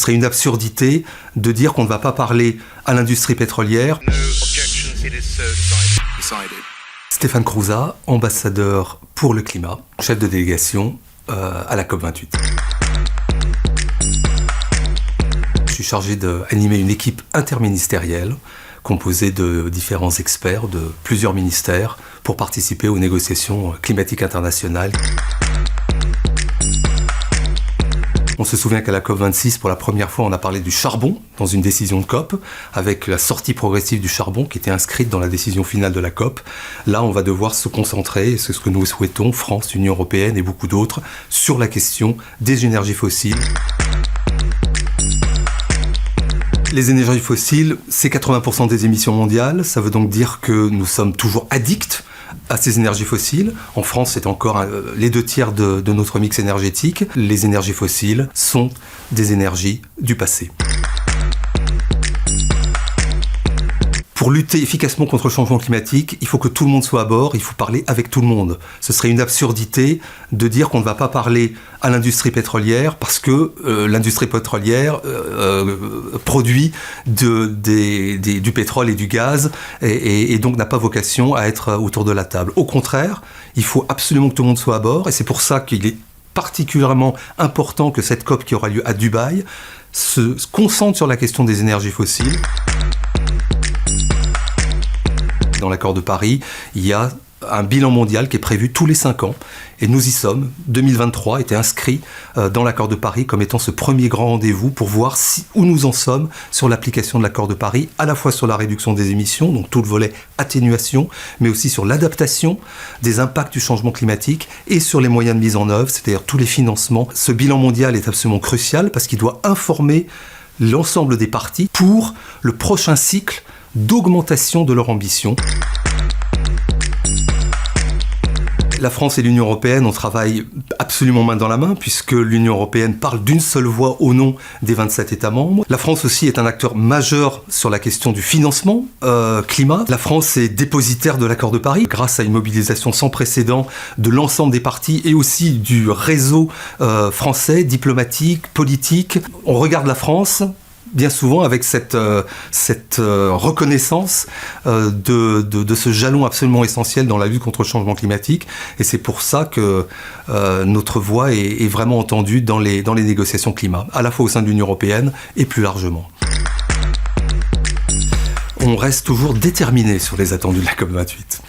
serait une absurdité de dire qu'on ne va pas parler à l'industrie pétrolière. Stéphane Crouza, ambassadeur pour le climat, chef de délégation à la COP28. Je suis chargé d'animer une équipe interministérielle composée de différents experts de plusieurs ministères pour participer aux négociations climatiques internationales. On se souvient qu'à la COP26, pour la première fois, on a parlé du charbon dans une décision de COP, avec la sortie progressive du charbon qui était inscrite dans la décision finale de la COP. Là, on va devoir se concentrer, et c'est ce que nous souhaitons, France, Union européenne et beaucoup d'autres, sur la question des énergies fossiles. Les énergies fossiles, c'est 80% des émissions mondiales. Ça veut donc dire que nous sommes toujours addicts à ces énergies fossiles. En France, c'est encore les 2/3 de notre mix énergétique. Les énergies fossiles sont des énergies du passé. Pour lutter efficacement contre le changement climatique, il faut que tout le monde soit à bord, il faut parler avec tout le monde. Ce serait une absurdité de dire qu'on ne va pas parler à l'industrie pétrolière parce que l'industrie pétrolière produit du pétrole et du gaz et donc n'a pas vocation à être autour de la table. Au contraire, il faut absolument que tout le monde soit à bord et c'est pour ça qu'il est particulièrement important que cette COP qui aura lieu à Dubaï se concentre sur la question des énergies fossiles. Dans l'accord de Paris, il y a un bilan mondial qui est prévu tous les 5 ans. Et nous y sommes. 2023 était inscrit dans l'accord de Paris comme étant ce premier grand rendez-vous pour voir où nous en sommes sur l'application de l'accord de Paris, à la fois sur la réduction des émissions, donc tout le volet atténuation, mais aussi sur l'adaptation des impacts du changement climatique et sur les moyens de mise en œuvre, c'est-à-dire tous les financements. Ce bilan mondial est absolument crucial parce qu'il doit informer l'ensemble des parties pour le prochain cycle d'augmentation de leur ambition. La France et l'Union européenne, on travaille absolument main dans la main puisque l'Union européenne parle d'une seule voix au nom des 27 États membres. La France aussi est un acteur majeur sur la question du financement climat. La France est dépositaire de l'accord de Paris grâce à une mobilisation sans précédent de l'ensemble des partis et aussi du réseau français, diplomatique, politique. On regarde la France bien souvent avec cette reconnaissance de ce jalon absolument essentiel dans la lutte contre le changement climatique. Et c'est pour ça que notre voix est vraiment entendue dans les négociations climat, à la fois au sein de l'Union européenne et plus largement. On reste toujours déterminé sur les attendus de la COP28.